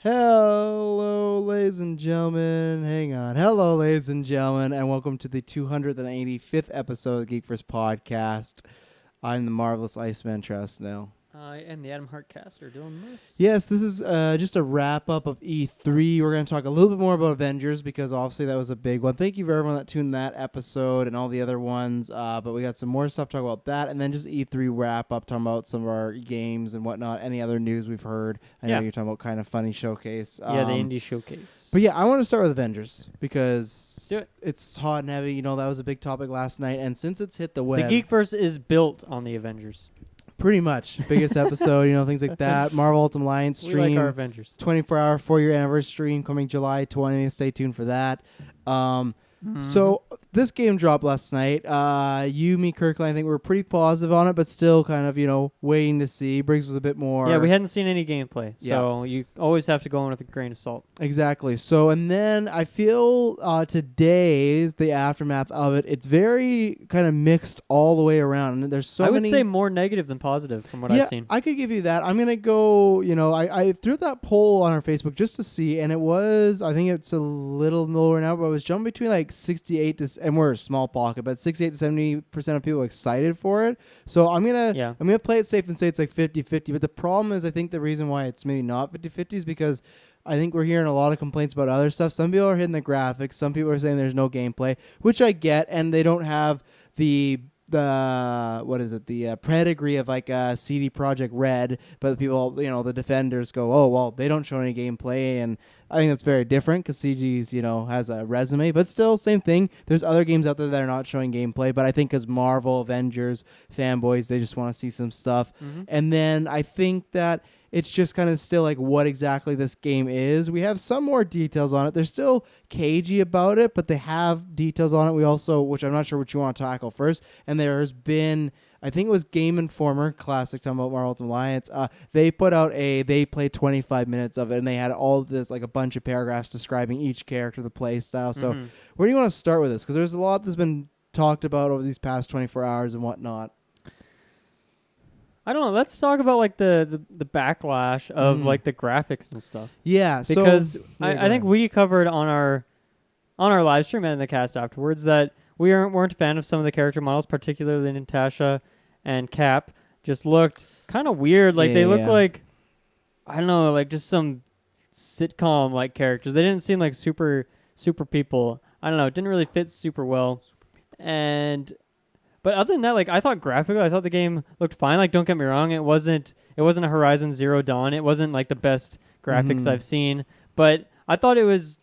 Hello, ladies and gentlemen. Hang on. Hello, ladies and gentlemen, and welcome to the 285th episode of the Geek First Podcast. I'm the marvelous Iceman Trust now. I am the Adam Hartcaster doing this. Yes, this is just a wrap-up of E3. We're going to talk a little bit more about Avengers because obviously that was a big one. Thank you for everyone that tuned that episode and all the other ones. But we got some more stuff to talk about that. And then just E3 wrap-up, talking about some of our games and whatnot. Any other news we've heard. I know you're talking about kind of funny showcase. The indie showcase. But yeah, I want to start with Avengers because it's hot and heavy. You know, that was a big topic last night. And since it's hit the web... The Geekverse is built on the Avengers. Pretty much. Biggest episode, things like that. Marvel Ultimate Alliance stream. We like our Avengers. 24-hour, 4-year anniversary stream coming July 20th. Stay tuned for that. So this game dropped last night. Me, Kirkland, I think we were pretty positive on it, but still kind of, waiting to see. Briggs was a bit more... Yeah, we hadn't seen any gameplay, so you always have to go in with a grain of salt. Exactly. So, and then I feel today's, the aftermath of it, it's very kind of mixed all the way around. And there's so many... I would say more negative than positive from what I've seen. I could give you that. I'm going to go, I threw that poll on our Facebook just to see, and it was, I think it's a little lower now, but it was jumping between like 68 to, and we're a small pocket, but 68 to 70% of people excited for it. So I'm gonna play it safe and say it's like 50-50. But the problem is, I think the reason why it's maybe not 50-50 is because I think we're hearing a lot of complaints about other stuff. Some people are hitting the graphics. Some people are saying there's no gameplay, which I get, and they don't have the pedigree of like CD Projekt Red, but the people, the defenders go, oh well, they don't show any gameplay, and I think that's very different because CG's has a resume, but still same thing. There's other games out there that are not showing gameplay, but I think as Marvel Avengers fanboys, they just want to see some stuff. And then I think that it's just kind of still like what exactly this game is. We have some more details on it. They're still cagey about it, but they have details on it. We also, which I'm not sure what you want to tackle first, and there's been, I think it was Game Informer, classic talking about Marvel Ultimate Alliance. They put out they played 25 minutes of it, and they had all of this, like a bunch of paragraphs describing each character, the play style. So where do you want to start with this? Because there's a lot that's been talked about over these past 24 hours and whatnot. I don't know. Let's talk about like the backlash of like the graphics and stuff. Yeah, because I think we covered on our live stream and in the cast afterwards that we weren't a fan of some of the character models, particularly Natasha and Cap. Just looked kind of weird. Like they looked like, I don't know, like just some sitcom like characters. They didn't seem like super people. I don't know. It didn't really fit super well. But other than that, like I thought graphically, I thought the game looked fine. Like don't get me wrong, it wasn't a Horizon Zero Dawn. It wasn't like the best graphics I've seen. But I thought it was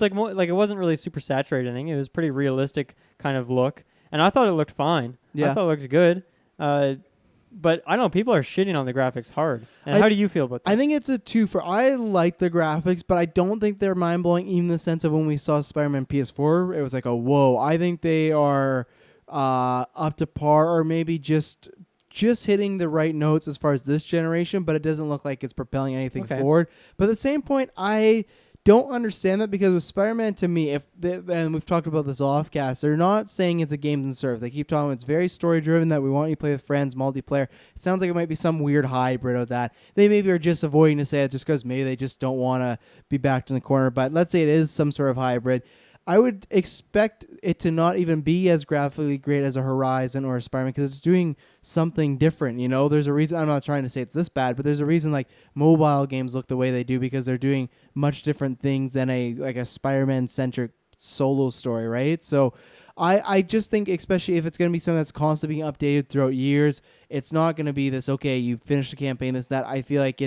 like more like it wasn't really super saturated. I think it was pretty realistic kind of look, and I thought it looked fine. Yeah. I thought it looked good. But I don't know, people are shitting on the graphics hard. And how do you feel about that? I think it's a twofer. I like the graphics, but I don't think they're mind blowing. Even in the sense of when we saw Spider-Man PS4, it was like a whoa. I think they are up to par, or maybe just hitting the right notes as far as this generation, but it doesn't look like it's propelling anything forward. But at the same point, I don't understand that, because with Spider-Man, to me, and we've talked about this offcast, they're not saying it's a games and serve. They keep talking it's very story driven, that we want you to play with friends, multiplayer. It sounds like it might be some weird hybrid of that. They maybe are just avoiding to say it just because maybe they just don't want to be backed in the corner. But let's say it is some sort of hybrid. I would expect it to not even be as graphically great as a Horizon or a Spider-Man, because it's doing something different. There's a reason. I'm not trying to say it's this bad, but there's a reason like mobile games look the way they do, because they're doing much different things than a Spider-Man centric solo story, right? So I just think, especially if it's going to be something that's constantly being updated throughout years, it's not going to be this, okay, you finished the campaign, this, that. I feel like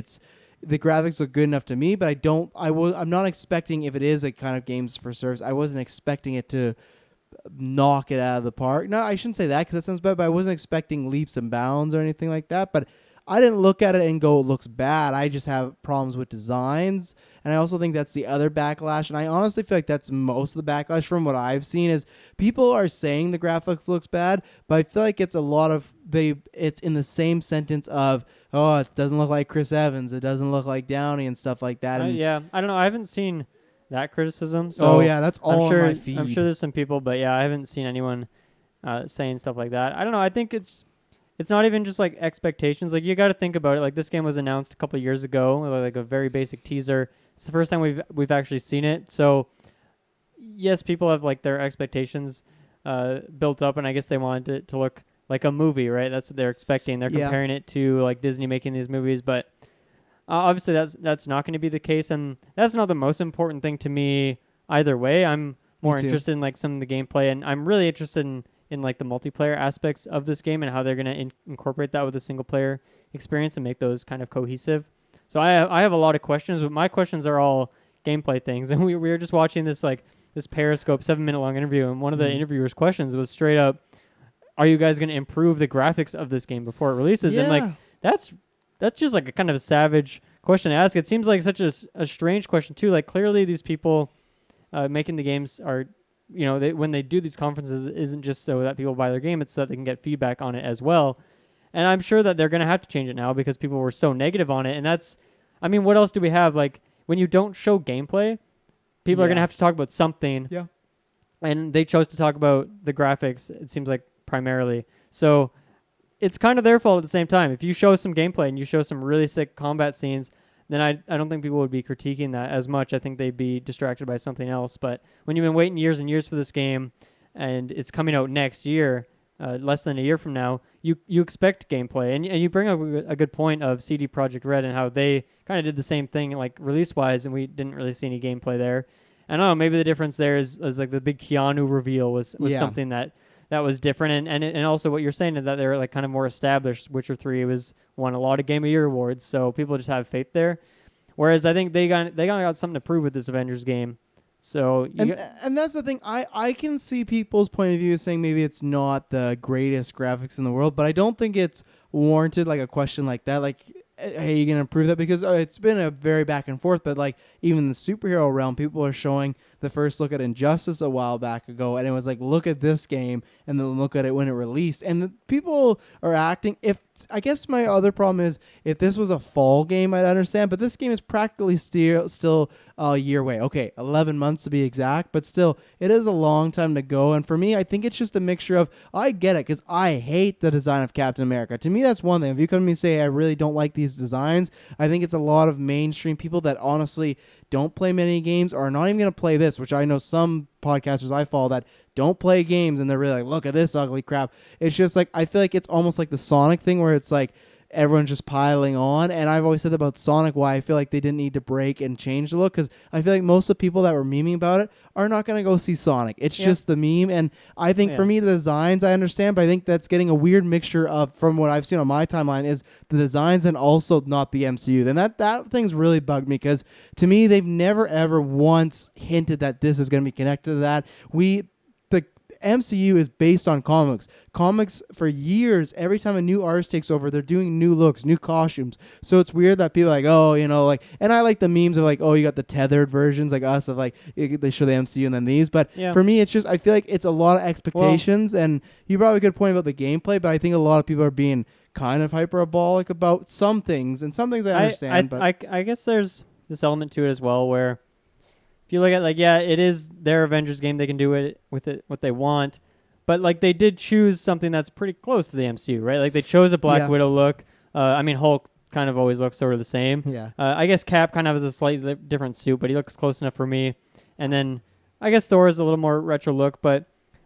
the graphics look good enough to me, but I'm not expecting, if it is a kind of games for service, I wasn't expecting it to knock it out of the park. No, I shouldn't say that, because that sounds bad, but I wasn't expecting leaps and bounds or anything like that. But I didn't look at it and go, it looks bad. I just have problems with designs. And I also think that's the other backlash. And I honestly feel like that's most of the backlash from what I've seen, is people are saying the graphics looks bad, but I feel like it's it's in the same sentence of, oh, it doesn't look like Chris Evans, it doesn't look like Downey and stuff like that. And I don't know. I haven't seen that criticism. So that's all on my feed. I'm sure there's some people, but I haven't seen anyone saying stuff like that. I don't know. I think it's not even just like expectations. Like you got to think about it. Like this game was announced a couple of years ago, like a very basic teaser. It's the first time we've actually seen it. So yes, people have like their expectations built up, and I guess they wanted it to look like a movie, right? That's what they're expecting. They're comparing it to like Disney making these movies, but obviously that's not going to be the case, and that's not the most important thing to me either way. I'm more interested in like some of the gameplay, and I'm really interested in like the multiplayer aspects of this game and how they're going to incorporate that with a single player experience and make those kind of cohesive. So I have a lot of questions, but my questions are all gameplay things, and we were just watching this Periscope 7-minute long interview, and one of the interviewers' questions was straight up, are you guys going to improve the graphics of this game before it releases? And like that's just like a kind of a savage question to ask. It seems like such a strange question too. Like clearly these people making the games are, when they do these conferences, isn't just so that people buy their game, it's so that they can get feedback on it as well. And I'm sure that they're going to have to change it now because people were so negative on it. And that's, I mean, what else do we have? Like when you don't show gameplay, people are going to have to talk about something. Yeah. And they chose to talk about the graphics, it seems like, primarily. So it's kind of their fault at the same time. If you show some gameplay and you show some really sick combat scenes, then I don't think people would be critiquing that as much. I think they'd be distracted by something else. But when you've been waiting years and years for this game and it's coming out next year, less than a year from now, you expect gameplay. And you bring up a good point of CD Projekt Red and how they kind of did the same thing like release-wise, and we didn't really see any gameplay there. I don't know, maybe the difference there is like the big Keanu reveal was something that was different, and also what you're saying is that they're like kind of more established. Witcher 3 won a lot of Game of Year awards, so people just have faith there. Whereas I think they got something to prove with this Avengers game. So and that's the thing. I can see people's point of view saying maybe it's not the greatest graphics in the world, but I don't think it's warranted like a question like that. Like, hey, you gonna improve that? Because it's been a very back and forth. But like even in the superhero realm, people are showing the first look at Injustice a while back ago, and it was like, look at this game, and then look at it when it released. And the people are acting. I guess my other problem is if this was a fall game, I'd understand. But this game is practically still a year away. Okay, 11 months to be exact, but still, it is a long time to go. And for me, I think it's just a mixture of, I get it, because I hate the design of Captain America. To me, that's one thing. If you come to me and say, I really don't like these designs, I think it's a lot of mainstream people that honestly don't play many games or are not even going to play this, which I know some podcasters I follow that don't play games and they're really like, look at this ugly crap. It's just like, I feel like it's almost like the Sonic thing where it's like everyone's just piling on. And I've always said about Sonic why I feel like they didn't need to break and change the look, because I feel like most of the people that were memeing about it are not going to go see Sonic. It's just the meme. And I think for me, the designs I understand, but I think that's getting a weird mixture of, from what I've seen on my timeline, is the designs and also not the MCU. Then that thing's really bugged me, because to me, they've never ever once hinted that this is going to be connected to that. The MCU is based on comics. Comics for years, every time a new artist takes over, they're doing new looks, new costumes. So it's weird that people are like, oh, like, and I like the memes of like, oh, you got the tethered versions like us of like, they show the MCU and then these. But for me, it's just, I feel like it's a lot of expectations. And you brought up a good point about the gameplay, but I think a lot of people are being kind of hyperbolic about some things, and some things I understand. I guess there's this element to it as well where, if you look at like, it is their Avengers game, they can do it with it what they want, but like they did choose something that's pretty close to the MCU, right? Like they chose a Black Widow look. I mean, Hulk kind of always looks sort of the same. I guess Cap kind of has a slightly different suit, but he looks close enough for me. And then I guess Thor is a little more retro look, but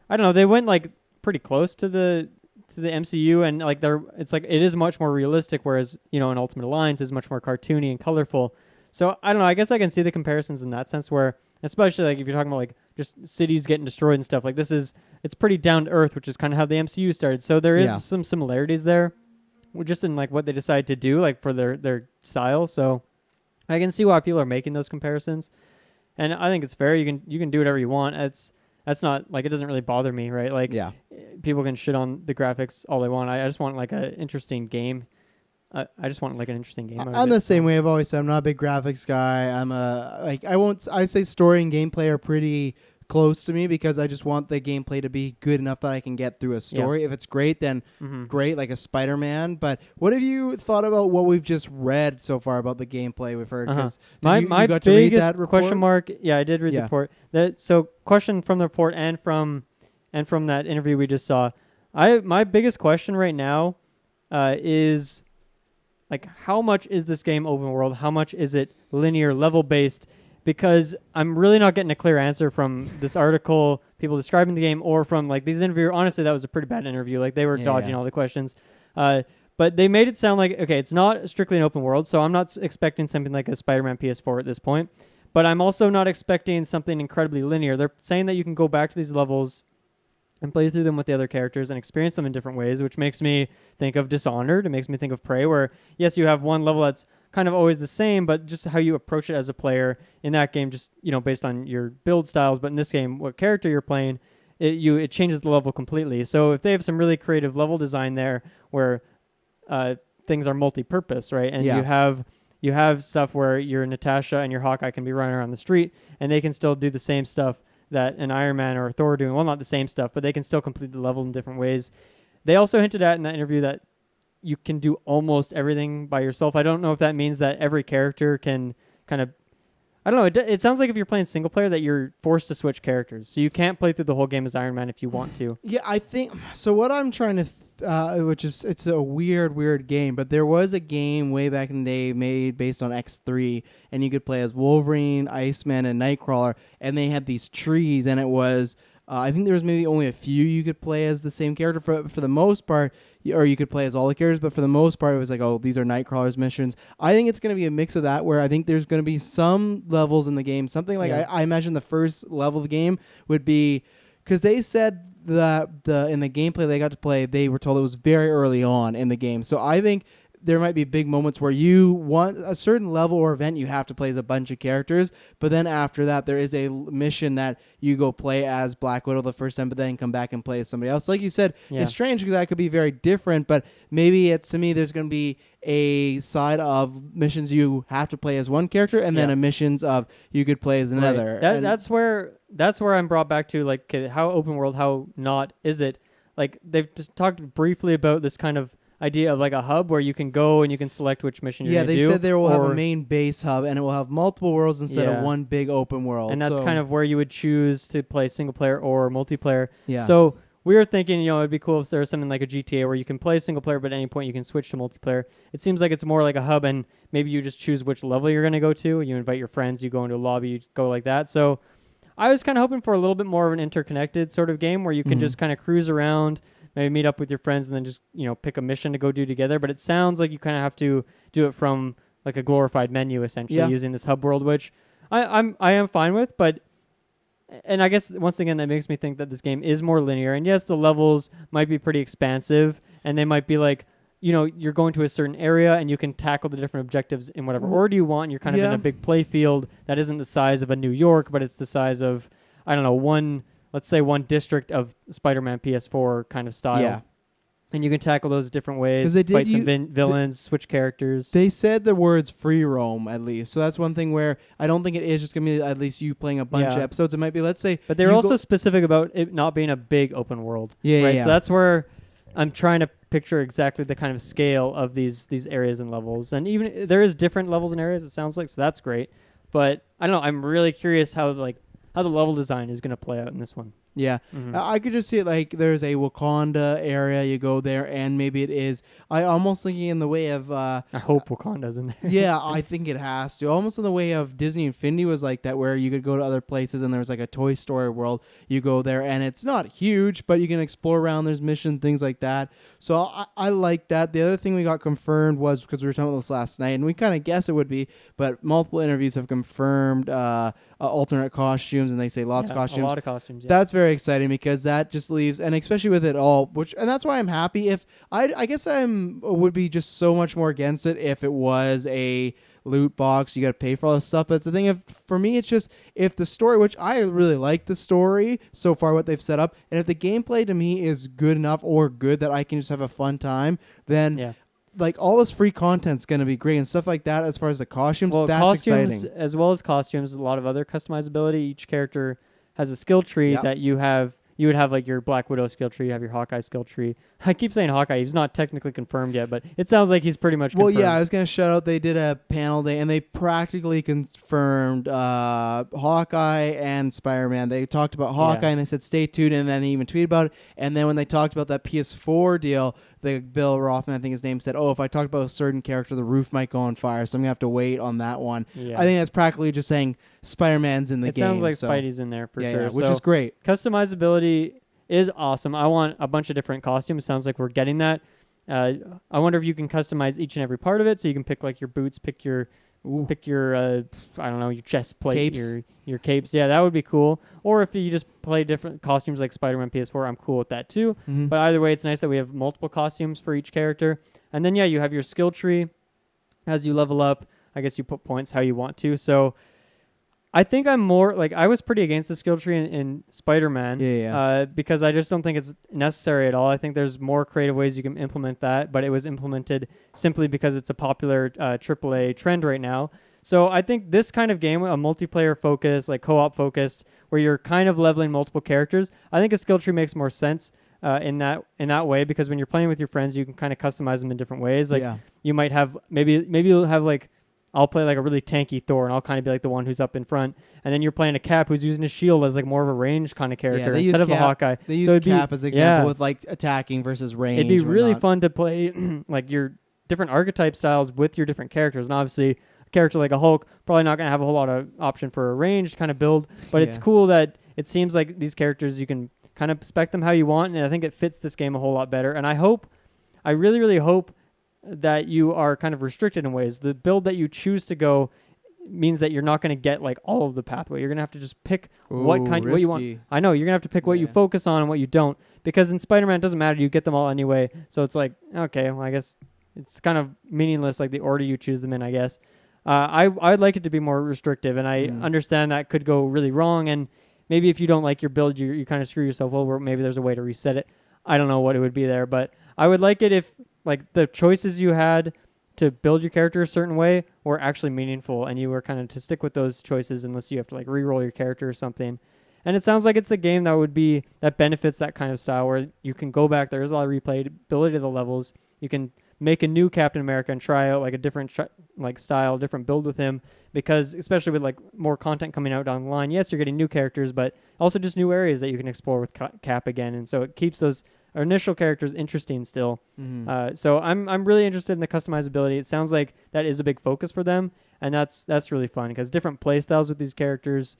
I don't know. They went like pretty close to the MCU, and like it's like it is much more realistic, whereas in Ultimate Alliance is much more cartoony and colorful. So I don't know. I guess I can see the comparisons in that sense, where especially like if you're talking about like just cities getting destroyed and stuff, like it's pretty down to earth, which is kind of how the MCU started. So there is some similarities there, just in like what they decided to do, like for their style. So I can see why people are making those comparisons, and I think it's fair. You can do whatever you want. That's not like, it doesn't really bother me, right? Like people can shit on the graphics all they want. I just want like an interesting game. I just want like an interesting game. I'm the same way. I've always said I'm not a big graphics guy. I say story and gameplay are pretty close to me, because I just want the gameplay to be good enough that I can get through a story. If it's great, then great, like a Spider-Man. But what have you thought about what we've just read so far about the gameplay we've heard? My got to read that report? Question mark. Yeah, I did read the report. So question from the report and from that interview we just saw. My biggest question right now is like how much is this game open world? How much is it linear level based? Because I'm really not getting a clear answer from this article, people describing the game, or from like these interviewers. Honestly, that was a pretty bad interview. Like they were dodging all the questions. But they made it sound like, okay, it's not strictly an open world, so I'm not expecting something like a Spider-Man PS4 at this point. But I'm also not expecting something incredibly linear. They're saying that you can go back to these levels and play through them with the other characters and experience them in different ways, which makes me think of Dishonored. It makes me think of Prey, where, yes, you have one level that's kind of always the same, but just how you approach it as a player in that game, just, based on your build styles. But in this game, what character you're playing, it changes the level completely. So if they have some really creative level design there where things are multi-purpose, right? And you have stuff where your Natasha and your Hawkeye can be running around the street, and they can still do the same stuff that an Iron Man or a Thor are doing. Well, not the same stuff, but they can still complete the level in different ways. They also hinted at in that interview that you can do almost everything by yourself. I don't know if that means that every character can kind of... I don't know. It sounds like if you're playing single player that you're forced to switch characters. So you can't play through the whole game as Iron Man if you want to. Yeah, I think... So what I'm trying to... it's a weird game, but there was a game way back in the day made based on X3, and you could play as Wolverine, Iceman, and Nightcrawler, and they had these trees, and it was... I think there was maybe only a few you could play as the same character for the most part, or you could play as all the characters, but for the most part, it was like, oh, these are Nightcrawler's missions. I think it's going to be a mix of that, where I think there's going to be some levels in the game, something like, I imagine the first level of the game would be, because they said that in the gameplay they got to play, they were told it was very early on in the game. So I think there might be big moments where you want a certain level or event you have to play as a bunch of characters, but then after that there is a mission that you go play as Black Widow the first time, but then come back and play as somebody else. Like you said, it's strange because that could be very different, but maybe to me there's going to be a side of missions you have to play as one character, and then a missions of you could play as another. Right. That's where I'm brought back to, like, how open world, how not is it? Like, they've just talked briefly about this kind of idea of like a hub where you can go and you can select which mission you're going to do. Yeah, they said there will have a main base hub, and it will have multiple worlds instead of one big open world. And that's kind of where you would choose to play single player or multiplayer. Yeah. So we were thinking, it'd be cool if there was something like a GTA where you can play single player, but at any point you can switch to multiplayer. It seems like it's more like a hub, and maybe you just choose which level you're going to go to. You invite your friends, you go into a lobby, you go like that. So I was kind of hoping for a little bit more of an interconnected sort of game where you can just kind of cruise around, maybe meet up with your friends, and then just, pick a mission to go do together. But it sounds like you kind of have to do it from like a glorified menu, essentially, using this hub world, which I am fine with. But, and I guess once again, that makes me think that this game is more linear. And yes, the levels might be pretty expansive, and they might be like, you're going to a certain area and you can tackle the different objectives in whatever order you want. And you're kind of in a big play field that isn't the size of a New York, but it's the size of, I don't know, let's say one district of Spider-Man PS4 kind of style. Yeah. And you can tackle those different ways, fight some villains, switch characters. They said the words free roam, at least. So that's one thing where I don't think it is just going to be at least you playing a bunch of episodes. It might be, let's say... But they're also specific about it not being a big open world. Yeah. So that's where I'm trying to picture exactly the kind of scale of these areas and levels. And even there is different levels and areas, it sounds like, so that's great. But I don't know, I'm really curious how the level design is going to play out in this one. Yeah. I could just see it like there's a Wakanda area, you go there, and maybe it is... I almost thinking in the way of... I hope Wakanda's in there. Yeah, I think it has to. Almost in the way of Disney Infinity was like that, where you could go to other places and there was like a Toy Story world. You go there, and it's not huge, but you can explore around. There's missions, things like that. So I like that. The other thing we got confirmed was, because we were talking about this last night, and we kind of guessed it would be, but multiple interviews have confirmed alternate costumes, and they say lots of costumes. A lot of costumes, yeah. That's very exciting, because that just leaves, and especially with it all, and that's why I'm happy. If I guess would be just so much more against it if it was a loot box, you got to pay for all this stuff. But it's the thing, for me, it's just if the story, which I really like the story so far, what they've set up, and if the gameplay to me is good enough or good that I can just have a fun time, then like all this free content's going to be great, and stuff like that. As far as the costumes, that's exciting. As well as costumes, a lot of other customizability. Each character has a skill tree that you would have like your Black Widow skill tree, you have your Hawkeye skill tree. I keep saying Hawkeye, he's not technically confirmed yet, but it sounds like he's pretty much confirmed. Well, yeah, I was going to shout out, they did a panel day, and they practically confirmed Hawkeye and Spider-Man. They talked about Hawkeye, and they said stay tuned, and then he even tweeted about it. And then when they talked about that PS4 deal, the Bill Rothman, I think his name, said, "Oh, if I talked about a certain character, the roof might go on fire, so I'm gonna have to wait on that one." Yeah. I think that's practically just saying Spider-Man's in the game. It sounds like so, Spidey's in there for sure. yeah, which So is great. customizability is awesome. I want a bunch of different costumes. Sounds like we're getting that. I wonder if you can customize each and every part of it, so you can pick like your boots, pick your I don't know, your chest plate, Capes. your capes. Yeah, that would be cool. Or if you just play different costumes like Spider-Man PS4, I'm cool with that too. Mm-hmm. But either way, it's nice that we have multiple costumes for each character. And then yeah, you have your skill tree. As you level up, I guess you put points how you want to. So I think I'm more like I was pretty against the skill tree in Spider-Man, because I just don't think it's necessary at all. I think there's more creative ways you can implement that, but it was implemented simply because it's a popular AAA trend right now. So I think this kind of game, a multiplayer focus, like co-op focused, where you're kind of leveling multiple characters, I think a skill tree makes more sense in that way, because when you're playing with your friends, you can kind of customize them in different ways. Like you might have maybe you'll have like, I'll play like a really tanky Thor, and I'll kind of be like the one who's up in front. And then you're playing a Cap who's using his shield as like more of a ranged kind of character instead of a Hawkeye. They use Cap as an example with like attacking versus range. It'd be really fun to play like your different archetype styles with your different characters. And obviously, a character like a Hulk probably not going to have a whole lot of option for a ranged kind of build. But it's cool that it seems like these characters, you can kind of spec them how you want. And I think it fits this game a whole lot better. And I really, really hope that you are kind of restricted in ways. The build that you choose to go means that you're not going to get like all of the pathway. You're going to have to just pick what you want. I know you're going to have to pick what you focus on and what you don't, because in Spider-Man it doesn't matter. You get them all anyway. So it's like, okay, well, I guess it's kind of meaningless, like the order you choose them in, I guess. I'd like it to be more restrictive, and I understand that could go really wrong. And maybe if you don't like your build, you kind of screw yourself over. Maybe there's a way to reset it. I don't know what it would be there, but I would like it if like the choices you had to build your character a certain way were actually meaningful, and you were kind of to stick with those choices unless you have to like re-roll your character or something. And it sounds like it's a game that benefits that kind of style, where you can go back. There's a lot of replayability to the levels. You can make a new Captain America and try out like a different style, different build with him, because especially with like more content coming out down the line, yes, you're getting new characters, but also just new areas that you can explore with Cap again. And so it keeps those initial characters interesting still. So I'm really interested in the customizability. It sounds like that is a big focus for them, and that's really fun, because different play styles with these characters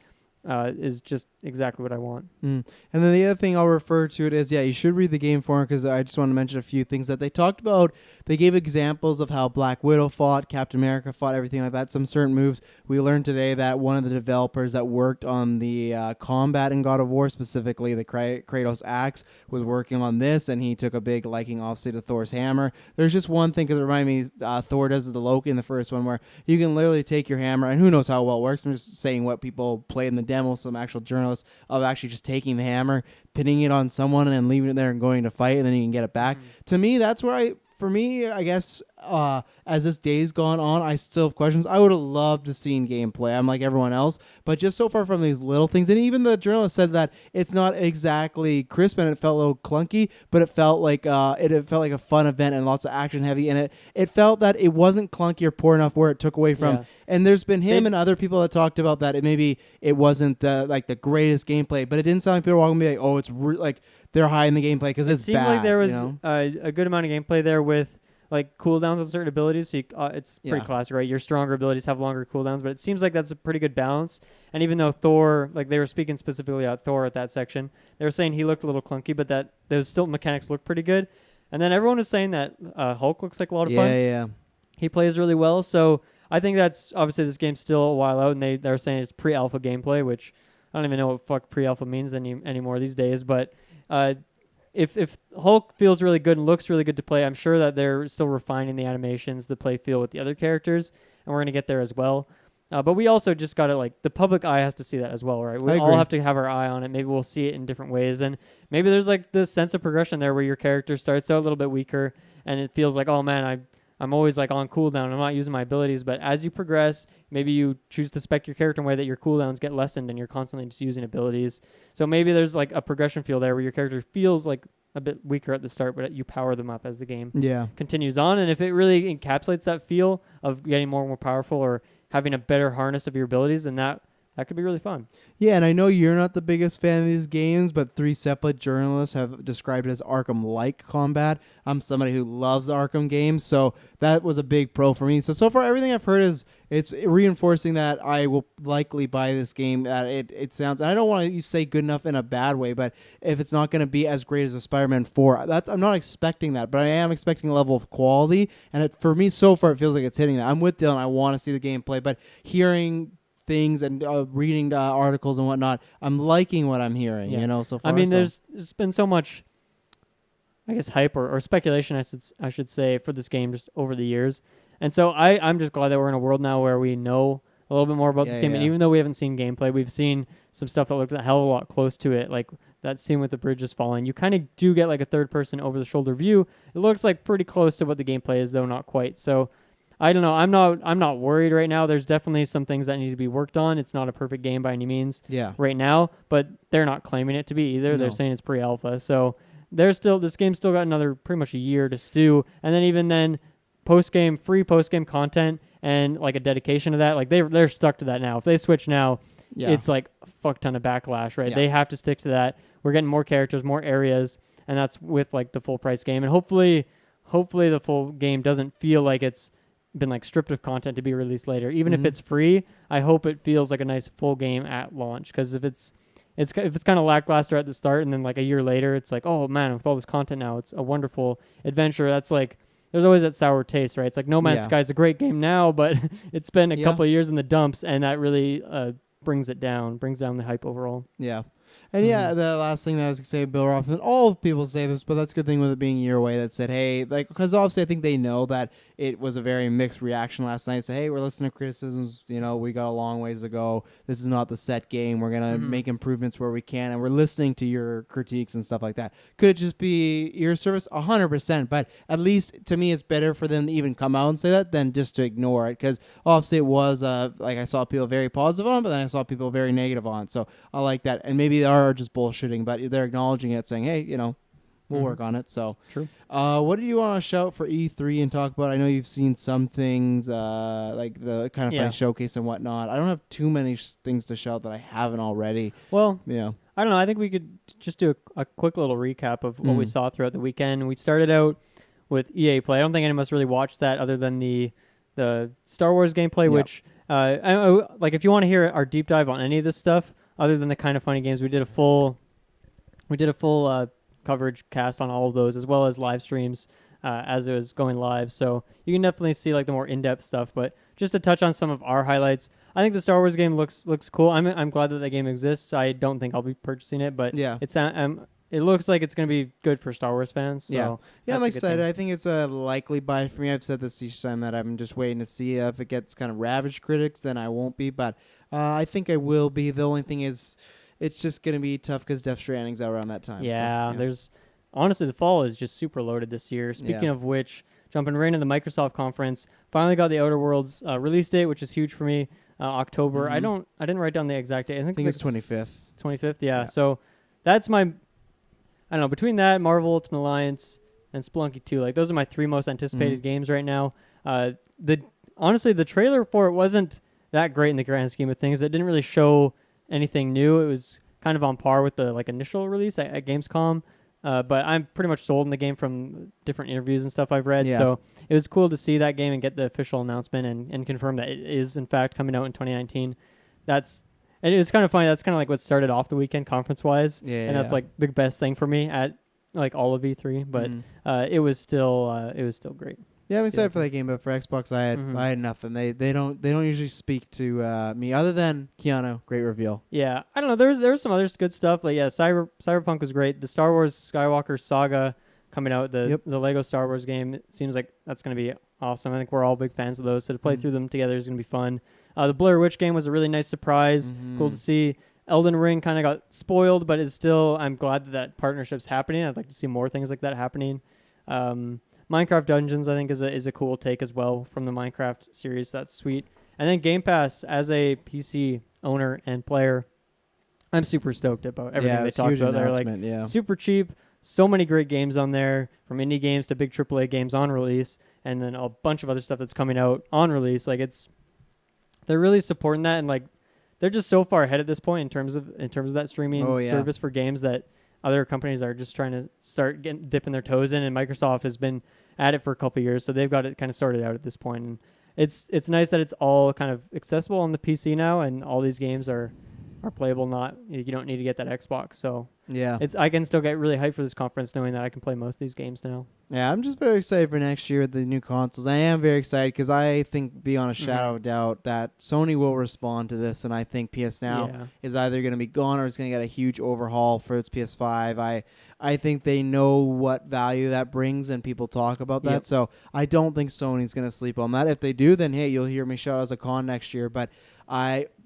is just exactly what I want. And then the other thing I'll refer to it is, you should read the game forum, because I just want to mention a few things that they talked about. They gave examples of how Black Widow fought, Captain America fought, everything like that, some certain moves. We learned today that one of the developers that worked on the combat in God of War, specifically the Kratos axe, was working on this, and he took a big liking, obviously, to Thor's hammer. There's just one thing, because it reminded me, Thor does the Loki in the first one, where you can literally take your hammer, and who knows how well it works. I'm just saying what people play in the demo, some actual journalists, of actually just taking the hammer, pinning it on someone, and then leaving it there and going to fight, and then you can get it back. To me, that's where I guess, as this day's gone on, I still have questions. I would have loved to seen gameplay. I'm like everyone else, but just so far from these little things, and even the journalist said that it's not exactly crisp and it felt a little clunky, but it felt like it felt like a fun event and lots of action heavy, and it felt that it wasn't clunky or poor enough where it took away from. Yeah. And there's been him and other people that talked about that it wasn't the greatest gameplay, but it didn't sound like people were walking be like, oh, it's like they're high in the gameplay because it's bad. It seemed like there was a good amount of gameplay there with like cooldowns on certain abilities. So it's pretty classic, right? Your stronger abilities have longer cooldowns, but it seems like that's a pretty good balance. And even though Thor, like they were speaking specifically about Thor at that section, they were saying he looked a little clunky, but that those still mechanics look pretty good. And then everyone was saying that Hulk looks like a lot of fun. Yeah. He plays really well. So I think that's obviously this game's still a while out, and they're saying it's pre-alpha gameplay, which I don't even know what fuck pre-alpha means anymore these days. But if Hulk feels really good and looks really good to play, I'm sure that they're still refining the animations, the play feel with the other characters, and we're going to get there as well. But we also just got to, like, the public eye has to see that as well, right? We all have to have our eye on it. Maybe we'll see it in different ways, and maybe there's, like, this sense of progression there where your character starts out a little bit weaker, and it feels like, oh, man, I'm always, like, on cooldown. I'm not using my abilities, but as you progress, maybe you choose to spec your character in a way that your cooldowns get lessened and you're constantly just using abilities. So maybe there's, like, a progression feel there where your character feels, like, a bit weaker at the start, but you power them up as the game continues on. And if it really encapsulates that feel of getting more and more powerful or having a better harness of your abilities, then that that could be really fun. Yeah, and I know you're not the biggest fan of these games, but 3 separate journalists have described it as Arkham-like combat. I'm somebody who loves Arkham games, so that was a big pro for me. So far, everything I've heard is it's reinforcing that I will likely buy this game. That it sounds, and I don't want to say good enough in a bad way, but if it's not going to be as great as a Spider-Man 4, I'm not expecting that, but I am expecting a level of quality, and for me, so far, it feels like it's hitting that. I'm with Dylan. I want to see the gameplay, but hearing things and reading articles and whatnot, I'm liking what I'm hearing. Yeah. So far. I mean, there's been so much, I guess, hype or speculation, I should say, for this game just over the years, and so I'm just glad that we're in a world now where we know a little bit more about this game. Yeah. And even though we haven't seen gameplay, we've seen some stuff that looked a hell of a lot close to it, like that scene with the bridges falling. You kind of do get like a third-person over-the-shoulder view. It looks like pretty close to what the gameplay is, though not quite. So I don't know. I'm not worried right now. There's definitely some things that need to be worked on. It's not a perfect game by any means right now, but they're not claiming it to be either. No. They're saying it's pre-alpha. So this game's still got another pretty much a year to stew. And then even then, free post-game content and like a dedication to that, like they're stuck to that now. If they switch now, it's like a fuck ton of backlash, right? Yeah. They have to stick to that. We're getting more characters, more areas, and that's with like the full price game. And hopefully the full game doesn't feel like it's been like stripped of content to be released later. Even if it's free, I hope it feels like a nice full game at launch, because if it's kind of lackluster at the start and then like a year later it's like, oh man, with all this content now it's a wonderful adventure, that's like there's always that sour taste, right? It's like No Man's Sky is a great game now, but it's been a couple of years in the dumps, and that really brings down the hype overall. Yeah. And the last thing that I was going to say, Bill Roth, and all people say this, but that's a good thing with it being a year away, that said, hey, like, because obviously I think they know that it was a very mixed reaction last night. Say, hey, we're listening to criticisms, we got a long ways to go. This is not the set game. We're going to make improvements where we can, and we're listening to your critiques and stuff like that. Could it just be ear service? 100%, but at least to me it's better for them to even come out and say that than just to ignore it, because obviously it was, like, I saw people very positive on it, but then I saw people very negative on it, so I like that. And maybe they are just bullshitting, but they're acknowledging it, saying, hey, we'll work on it. So true. What do you want to shout for E3 and talk about? I know you've seen some things like the kind of funny showcase and whatnot. I don't have too many things to shout that I haven't already. Well, I don't know. I think we could just do a quick little recap of what we saw throughout the weekend. We started out with EA Play. I don't think any of us really watched that other than the Star Wars gameplay, which like if you want to hear our deep dive on any of this stuff other than the kind of funny games, we did a full coverage cast on all of those, as well as live streams as it was going live. So you can definitely see like the more in-depth stuff. But just to touch on some of our highlights, I think the Star Wars game looks cool. I'm glad that game exists. I don't think I'll be purchasing it, but it looks like it's going to be good for Star Wars fans. So I'm excited. I think it's a likely buy for me. I've said this each time that I'm just waiting to see if it gets kind of ravaged critics, then I won't be. But I think I will be. The only thing is, it's just going to be tough because Death Stranding's out around that time. There's honestly, the fall is just super loaded this year. Speaking of which, jumping right into the Microsoft conference, finally got the Outer Worlds release date, which is huge for me. October. I didn't write down the exact date. I think it's 25th. 25th. Yeah. So that's my. I don't know. Between that, Marvel Ultimate Alliance, and Spelunky 2, like those are my 3 most anticipated games right now. Honestly, the trailer for it wasn't that great in the grand scheme of things. It didn't really show anything new. It was kind of on par with the initial release at Gamescom. But I'm pretty much sold in the game from different interviews and stuff I've read. So it was cool to see that game and get the official announcement and confirm that it is in fact coming out in 2019. And it was kind of funny. That's kind of like what started off the weekend conference-wise. And that's like the best thing for me at like all of E3. But it was still great. Yeah, I'm excited for that game, but for Xbox, I had nothing. They don't usually speak to me other than Keanu. Great reveal. Yeah, I don't know. There's some other good stuff. Like Cyberpunk was great. The Star Wars Skywalker Saga coming out, the Lego Star Wars game. It seems like that's going to be awesome. I think we're all big fans of those. So to play through them together is going to be fun. The Blair Witch game was a really nice surprise. Cool to see. Elden Ring kind of got spoiled, but it's still. I'm glad that partnership's happening. I'd like to see more things like that happening. Minecraft Dungeons, I think, is a cool take as well from the Minecraft series. That's sweet. And then Game Pass, as a PC owner and player, I'm super stoked about everything they talked about there. Like super cheap, so many great games on there, from indie games to big AAA games on release, and then a bunch of other stuff that's coming out on release. Like they're really supporting that, and like they're just so far ahead at this point in terms of that streaming service for games that other companies are just trying to start dipping their toes in, and Microsoft has been at it for a couple of years, so they've got it kind of sorted out at this point. And it's nice that it's all kind of accessible on the PC now, and all these games are playable. You don't need to get that Xbox. So yeah, I can still get really hyped for this conference knowing that I can play most of these games now. Yeah, I'm just very excited for next year with the new consoles. I am very excited because I think beyond a shadow of doubt that Sony will respond to this, and I think PS Now is either going to be gone or it's going to get a huge overhaul for its PS5. I think they know what value that brings, and people talk about that. So I don't think Sony's going to sleep on that. If they do, then hey, you'll hear me shout as a con next year. But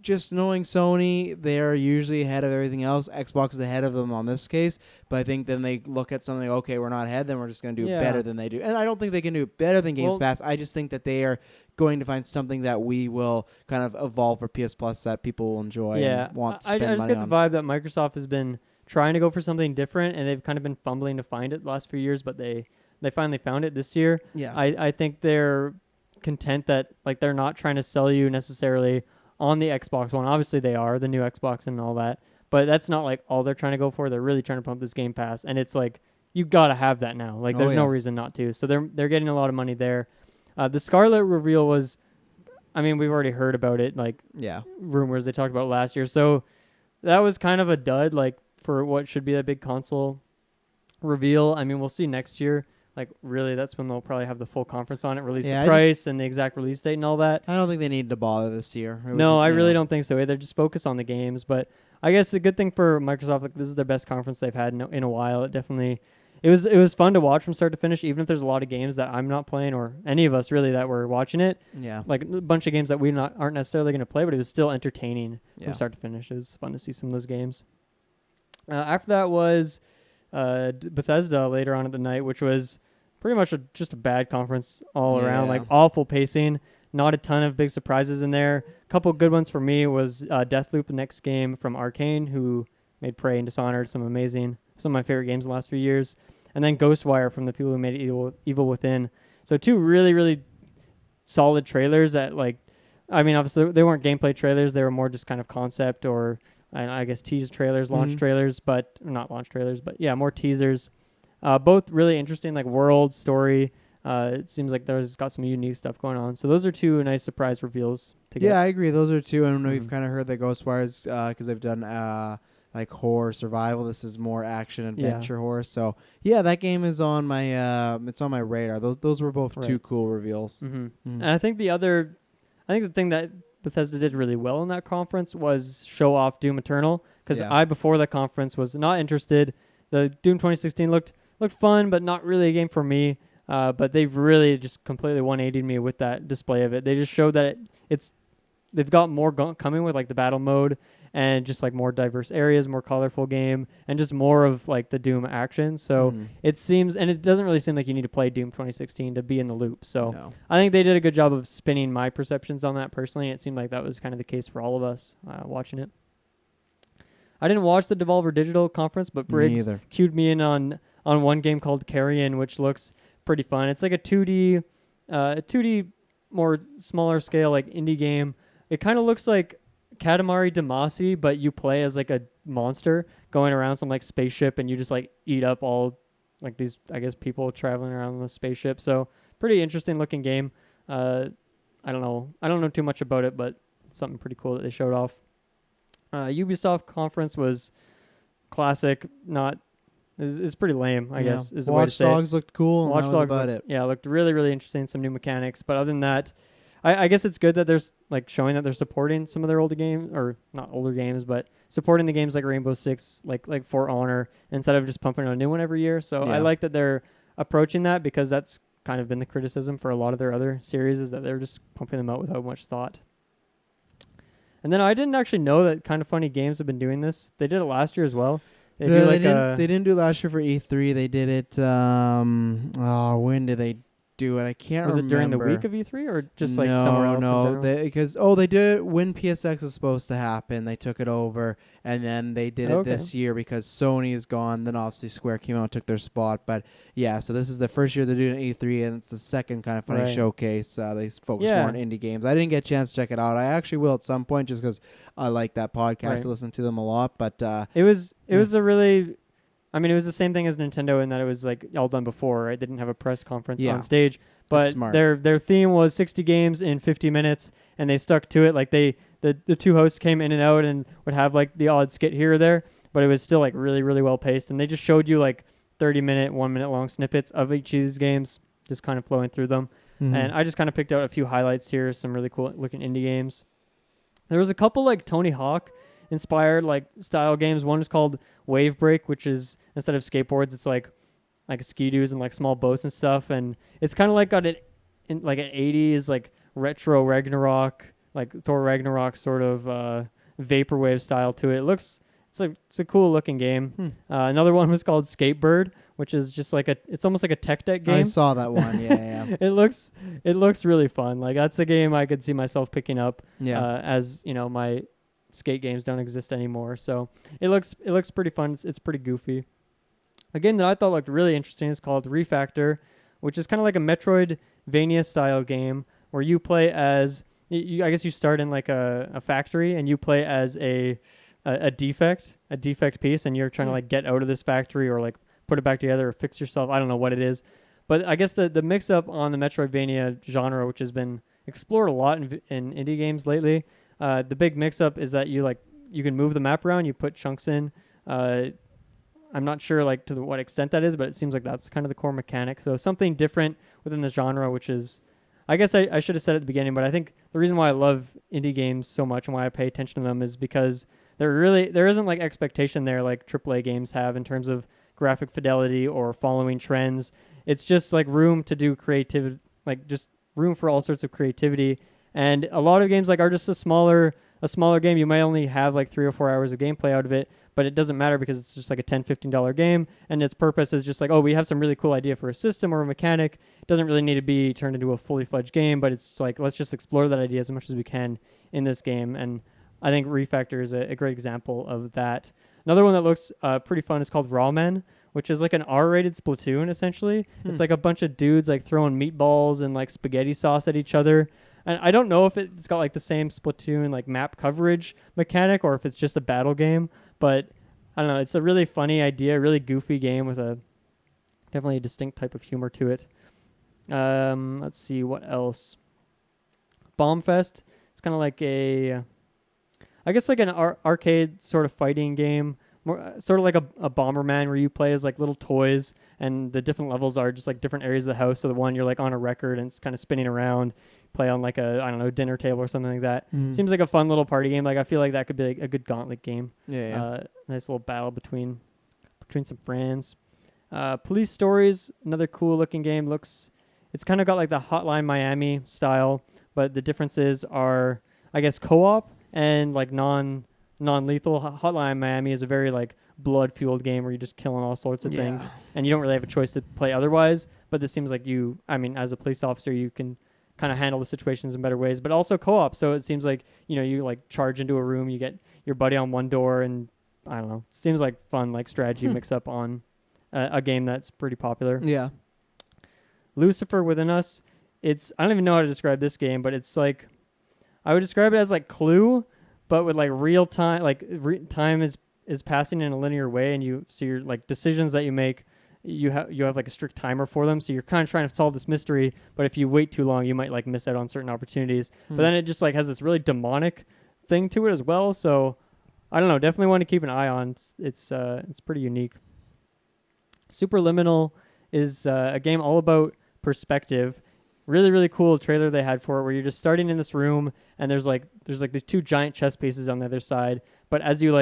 just knowing Sony, they're usually ahead of everything else. Xbox is ahead of them on this case, but I think then they look at something, okay, we're not ahead, then we're just going to do it better than they do. And I don't think they can do it better than Games Pass. I just think that they are going to find something that we will kind of evolve for PS Plus that people will enjoy and want to spend money on. I just get the vibe that Microsoft has been trying to go for something different, and they've kind of been fumbling to find it the last few years, but they finally found it this year. Yeah. I think they're content that like they're not trying to sell you necessarily on the Xbox One. Obviously they are, the new Xbox and all that, but that's not like all they're trying to go for. They're really trying to pump this Game Pass, and it's like you gotta have that now. Like there's no reason not to. So they're getting a lot of money there. The Scarlet reveal was, I mean, we've already heard about it, like rumors they talked about last year. So that was kind of a dud, like for what should be a big console reveal. I mean, we'll see next year. Like, really, that's when they'll probably have the full conference on it, release the price and the exact release date and all that. I don't think they need to bother this year. No, I really don't think so either. Just focus on the games. But I guess a good thing for Microsoft, like, this is their best conference they've had in a while. It definitely, it was fun to watch from start to finish, even if there's a lot of games that I'm not playing, or any of us really that were watching it. Yeah. Like a bunch of games that we aren't necessarily going to play, but it was still entertaining from start to finish. It was fun to see some of those games. After that was Bethesda later on at the night, which was pretty much just a bad conference all around, like awful pacing, not a ton of big surprises in there. A couple good ones for me was Deathloop, the next game from Arcane, who made Prey and Dishonored, some of my favorite games in the last few years. And then Ghostwire from the people who made Evil Within. So two really, really solid trailers that, like, I mean, obviously they weren't gameplay trailers. They were more just kind of concept or, I guess, tease trailers, launch trailers, but not launch trailers, but yeah, more teasers. Both really interesting, like world story. It seems like there's got some unique stuff going on. So those are two nice surprise reveals to get. Yeah, I agree. Those are two. I don't know. You've kind of heard that Ghostwires because they've done like horror survival. This is more action adventure horror. So yeah, that game is on my it's on my radar. Those were both two cool reveals. And I think the thing that Bethesda did really well in that conference was show off Doom Eternal, because I before the conference was not interested. The Doom 2016 looked fun, but not really a game for me. But they've really just completely 180'd me with that display of it. They just showed that they've got more coming with like the battle mode and just like more diverse areas, more colorful game, and just more of like the Doom action. So it seems, and it doesn't really seem like you need to play Doom 2016 to be in the loop. So I think they did a good job of spinning my perceptions on that personally. And it seemed like that was kind of the case for all of us watching it. I didn't watch the Devolver Digital conference, but Briggs cued me in on one game called Carrion, which looks pretty fun. It's like a 2D more smaller scale, like indie game. It kind of looks like Katamari Damacy, but you play as like a monster going around some like spaceship, and you just like eat up all like these, I guess, people traveling around on the spaceship. So pretty interesting looking game. I don't know too much about it, but it's something pretty cool that they showed off. Ubisoft conference was classic, is pretty lame, I guess, is the way to say it. Watch Dogs looked cool, and Watch that Dogs was about it. Yeah, looked really, really interesting, some new mechanics. But other than that, I guess it's good that there's like showing that they're supporting some of their older games, or not older games, but supporting the games like Rainbow Six, like For Honor, instead of just pumping out a new one every year. So I like that they're approaching that, because that's kind of been the criticism for a lot of their other series, is that they're just pumping them out without much thought. And then I didn't actually know that Kind of Funny Games have been doing this. They did it last year as well. They didn't do it last year for E3. They did it. When did they do it. I can't Was remember. it during the week of E3 or just like somewhere else? No, because they did it when PSX was supposed to happen. They took it over, and then they did it this year because Sony is gone. Then obviously Square came out and took their spot. But yeah, so this is the first year they're doing E3, and it's the second kind of funny showcase. They focus more on indie games. I didn't get a chance to check it out. I actually will at some point just because I like that podcast. I listen to them a lot. But it was a really. I mean, it was the same thing as Nintendo in that it was like all done before, right? They didn't have a press conference on stage, but their theme was 60 games in 50 minutes, and they stuck to it. Like the two hosts came in and out and would have like the odd skit here or there, but it was still like really, really well paced. And they just showed you like 30-minute, 1-minute long snippets of each of these games, just kind of flowing through them. Mm-hmm. And I just kind of picked out a few highlights here, some really cool looking indie games. There was a couple like Tony Hawk inspired like style games. One is called Wave Break, which is instead of skateboards, it's like ski-doos and like small boats and stuff, and it's kind of like got it in like an 80s like retro Ragnarok, like Thor Ragnarok sort of vaporwave style to it. It's a cool looking game. Another one was called Skatebird, which is just like it's almost like a tech deck game. I saw that one. Yeah. It looks really fun. Like that's a game I could see myself picking up. As you know, my skate games don't exist anymore, so it looks pretty fun. It's pretty goofy. A game that I thought looked really interesting is called Refactor, which is kind of like a Metroidvania style game where you play as I guess you start in like a factory and you play as a defect piece, and you're trying to like get out of this factory or like put it back together or fix yourself. I don't know what it is, but I guess the mix up on the Metroidvania genre, which has been explored a lot in indie games lately. The big mix-up is that you can move the map around. You put chunks in. I'm not sure like to what extent that is, but it seems like that's kind of the core mechanic. So something different within the genre, which is, I guess I should have said at the beginning, but I think the reason why I love indie games so much and why I pay attention to them is because there isn't like expectation there like AAA games have in terms of graphic fidelity or following trends. It's just like room to do creativity, like just room for all sorts of creativity. And a lot of games like are just a smaller game. You might only have like 3 or 4 hours of gameplay out of it, but it doesn't matter because it's just like a $10, $15 game, and its purpose is just like, oh, we have some really cool idea for a system or a mechanic. It doesn't really need to be turned into a fully fledged game, but it's like, let's just explore that idea as much as we can in this game. And I think Refactor is a great example of that. Another one that looks pretty fun is called Raw Men, which is like an R-rated Splatoon, essentially. It's like a bunch of dudes like throwing meatballs and like spaghetti sauce at each other. And I don't know if it's got like the same Splatoon like map coverage mechanic or if it's just a battle game, but I don't know. It's a really funny idea, really goofy game with definitely a distinct type of humor to it. Let's see what else. Bombfest. It's kind of like I guess like an arcade sort of fighting game. More, sort of like a Bomberman where you play as like little toys and the different levels are just like different areas of the house. So the one you're like on a record and it's kind of spinning around, play on like dinner table or something like that. Seems like a fun little party game. Like I feel like that could be like a good gauntlet game. Nice little battle between some friends. Police Stories, another cool looking game. It's kind of got like the Hotline Miami style, but the differences are I guess co-op and like non-lethal. Hotline Miami is a very like blood-fueled game where you're just killing all sorts of things, and you don't really have a choice to play otherwise. But this seems like as a police officer, you can kind of handle the situations in better ways, but also co-op. So it seems like, you like charge into a room, you get your buddy on one door, and I don't know. Seems like fun, like strategy mix up on a game that's pretty popular. Yeah. Lucifer Within Us. I don't even know how to describe this game, but it's like, I would describe it as like Clue, but with like real time, like time is passing in a linear way, and your like decisions that you make, you have like a strict timer for them, so you're kind of trying to solve this mystery, but if you wait too long, you might like miss out on certain opportunities. But then it just like has this really demonic thing to it as well. So I don't know, definitely want to keep an eye on. It's pretty unique. Superliminal is a game all about perspective. Really, really cool trailer they had for it, where you're just starting in this room, and there's like these two giant chess pieces on the other side. But as you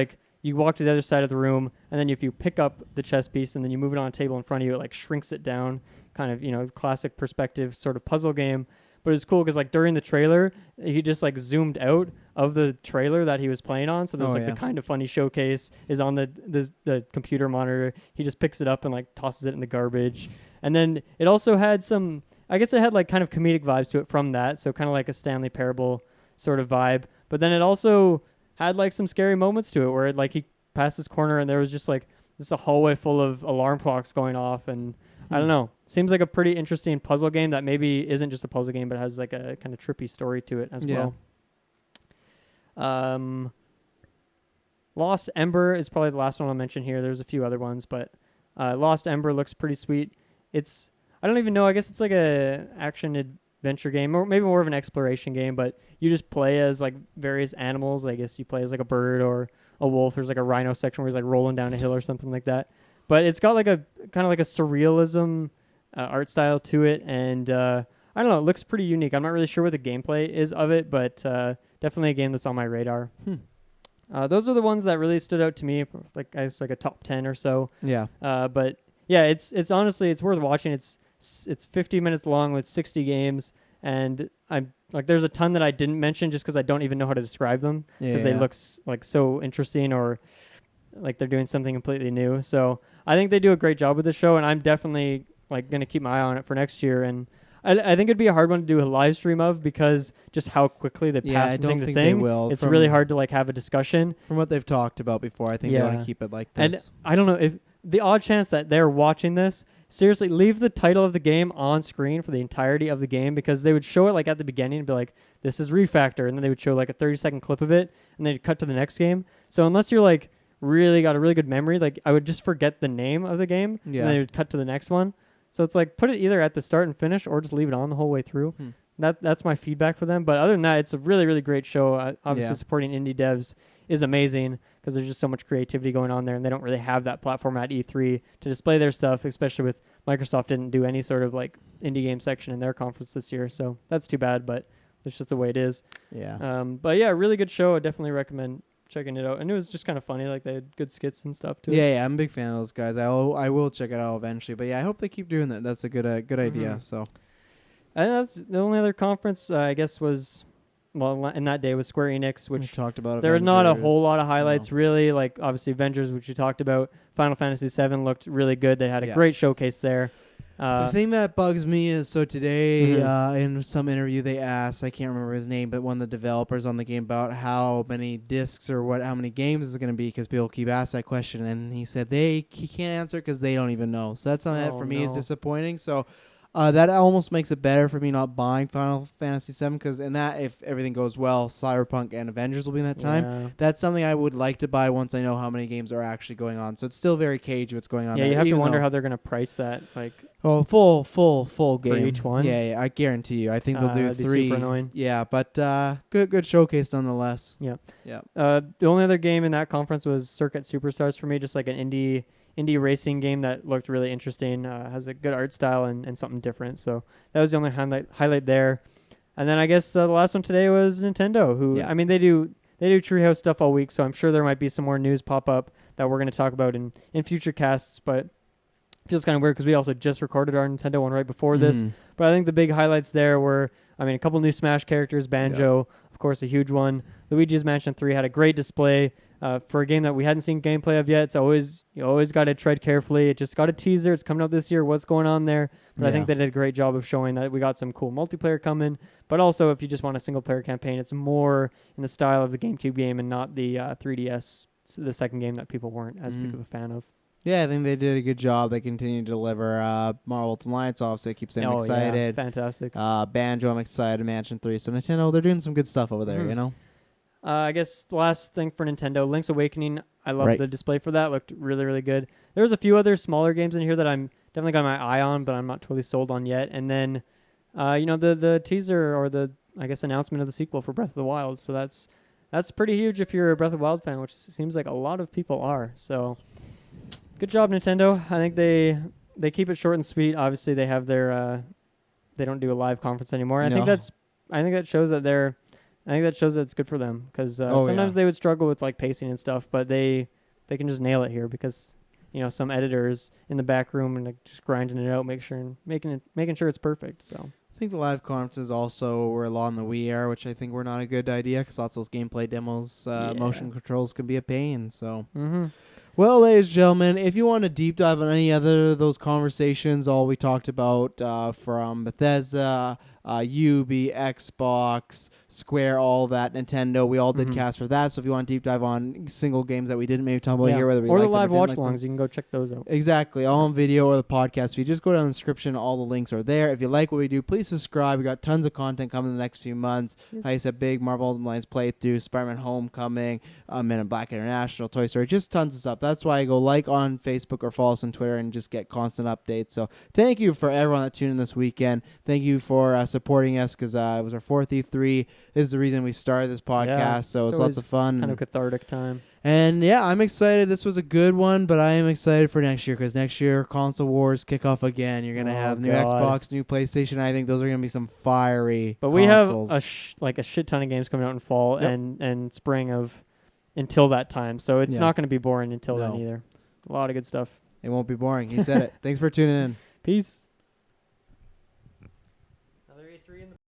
walk to the other side of the room, and then if you pick up the chess piece and then you move it on a table in front of you, it like shrinks it down. Kind of classic perspective sort of puzzle game. But it was cool because like during the trailer, he just like zoomed out of the trailer that he was playing on. So there's the Kind of Funny showcase is on the computer monitor. He just picks it up and like tosses it in the garbage. And then it also had some I guess it had like kind of comedic vibes to it from that, so kind of like a Stanley Parable sort of vibe. But then it also had like some scary moments to it, where like he passed this corner and there was just like a hallway full of alarm clocks going off, and I don't know. Seems like a pretty interesting puzzle game that maybe isn't just a puzzle game, but has like a kind of trippy story to it as well. Lost Ember is probably the last one I'll mention here. There's a few other ones, but Lost Ember looks pretty sweet. I don't even know. I guess it's like a action adventure game, or maybe more of an exploration game. But you just play as like various animals. I guess you play as like a bird or a wolf. There's like a rhino section where he's like rolling down a hill or something like that. But it's got like a kind of like a surrealism art style to it, and I don't know. It looks pretty unique. I'm not really sure what the gameplay is of it, but definitely a game that's on my radar. Those are the ones that really stood out to me, like I guess like a top 10 or so. Yeah. But yeah, it's honestly it's worth watching. It's 50 minutes long with 60 games, and I'm like there's a ton that I didn't mention just because I don't even know how to describe them because they look like so interesting or like they're doing something completely new. So I think they do a great job with the show, and I'm definitely like gonna keep my eye on it for next year. And I think it'd be a hard one to do a live stream of because just how quickly they pass from thing to thing. It's really hard to like have a discussion. From what they've talked about before, I think they want to keep it like this. And I don't know if the odd chance that they're watching this, seriously, leave the title of the game on screen for the entirety of the game, because they would show it like at the beginning and be like, this is Refactor, and then they would show like a 30-second clip of it, and they'd cut to the next game. So unless you're like really got a really good memory, like I would just forget the name of the game, and then they would cut to the next one. So it's like put it either at the start and finish, or just leave it on the whole way through. That's my feedback for them. But other than that, it's a really, really great show. Obviously, supporting indie devs is amazing because there's just so much creativity going on there, and they don't really have that platform at E3 to display their stuff, especially with Microsoft didn't do any sort of like indie game section in their conference this year. So that's too bad, but it's just the way it is. Yeah. But yeah, really good show. I definitely recommend checking it out. And it was just kind of funny. Like they had good skits and stuff too. Yeah, I'm a big fan of those guys. I will check it out eventually. But yeah, I hope they keep doing that. That's a good idea. So, and that's the only other conference I guess was in that day was Square Enix, which we talked about. There were not a whole lot of highlights really. Like obviously Avengers, which you talked about. Final Fantasy VII looked really good. They had a great showcase there. The thing that bugs me is, so today in some interview they asked, I can't remember his name, but one of the developers on the game about how many discs or how many games is it going to be, because people keep asking that question, and he said he can't answer because they don't even know. So that's something that for me is disappointing. So that almost makes it better for me not buying Final Fantasy VII, because in that, if everything goes well, Cyberpunk and Avengers will be in that time. Yeah. That's something I would like to buy once I know how many games are actually going on. So it's still very cagey what's going on. Yeah, you have to wonder how they're going to price that. Like, full game for each one. Yeah, I guarantee you. I think they'll do 3. Super annoying. Yeah, but good showcase nonetheless. Yeah. The only other game in that conference was Circuit Superstars for me, just like an indie racing game that looked really interesting. Has a good art style and something different. So that was the only highlight there. And then I guess the last one today was Nintendo, who I mean they do Treehouse stuff all week, so I'm sure there might be some more news pop up that we're going to talk about in future casts, but feels kind of weird because we also just recorded our Nintendo one right before this. But I think the big highlights there were, I mean, a couple new Smash characters, Banjo, of course, a huge one. Luigi's Mansion 3 had a great display for a game that we hadn't seen gameplay of yet. So you always got to tread carefully. It just got a teaser. It's coming out this year. What's going on there? But I think they did a great job of showing that we got some cool multiplayer coming. But also, if you just want a single-player campaign, it's more in the style of the GameCube game and not the 3DS, the second game that people weren't as big of a fan of. Yeah, I think they did a good job. They continue to deliver. Marvel Ultimate Alliance, obviously, keeps them excited. Yeah, fantastic. Banjo, I'm excited. Mansion 3. So Nintendo, they're doing some good stuff over there, you know? I guess the last thing for Nintendo, Link's Awakening, I love the display for that. Looked really, really good. There was a few other smaller games in here that I'm definitely got my eye on, but I'm not totally sold on yet. And then, the teaser or the, I guess, announcement of the sequel for Breath of the Wild. So that's pretty huge if you're a Breath of the Wild fan, which seems like a lot of people are. So good job, Nintendo. I think they keep it short and sweet. Obviously, they have their they don't do a live conference anymore. I think that shows that it's good for them because sometimes they would struggle with like pacing and stuff, but they can just nail it here because some editors in the back room and like, just grinding it out, making sure it's perfect. So I think the live conferences also were along the Wii era, which I think were not a good idea because lots of those gameplay demos, motion controls can be a pain. So. Well, ladies and gentlemen, if you want to deep dive on any other of those conversations, all we talked about from Bethesda, UB, Xbox, Square, all that, Nintendo, we all did cast for that. So if you want to deep dive on single games that we didn't maybe talk about here, whether we or like the live them or watch didn't like longs, you can go check those out. Exactly. All on video or the podcast feed. Just go down the description. All the links are there. If you like what we do, please subscribe. We got tons of content coming in the next few months. Yes. Like I said, big Marvel Ultimate Alliance playthrough, Spider-Man Homecoming, Men in Black International, Toy Story, just tons of stuff. That's why I go like on Facebook or follow us on Twitter and just get constant updates. So thank you for everyone that tuned in this weekend. Thank you for supporting us because it was our 4th E3. This is the reason we started this podcast. So it's lots of fun. Kind of cathartic time. And yeah, I'm excited. This was a good one, but I am excited for next year because next year console wars kick off again. You're gonna have new Xbox, new PlayStation. I think those are gonna be some fiery. But we consoles. have a shit ton of games coming out in fall and spring of until that time. So it's not gonna be boring until then either. A lot of good stuff. It won't be boring. He said it. Thanks for tuning in. Peace.